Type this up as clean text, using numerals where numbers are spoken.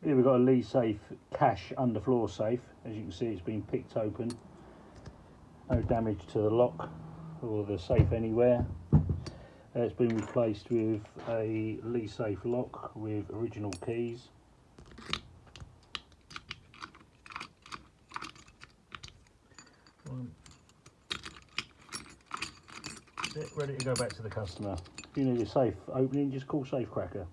Here we've got a Leigh Safe Cache Underfloor Safe. As you can see, it's been picked open. No damage to the lock or the safe anywhere. It's been replaced with a Leigh Safe lock with original keys. Ready to go back to the customer. If you need a safe opening, just call Safe Cracker.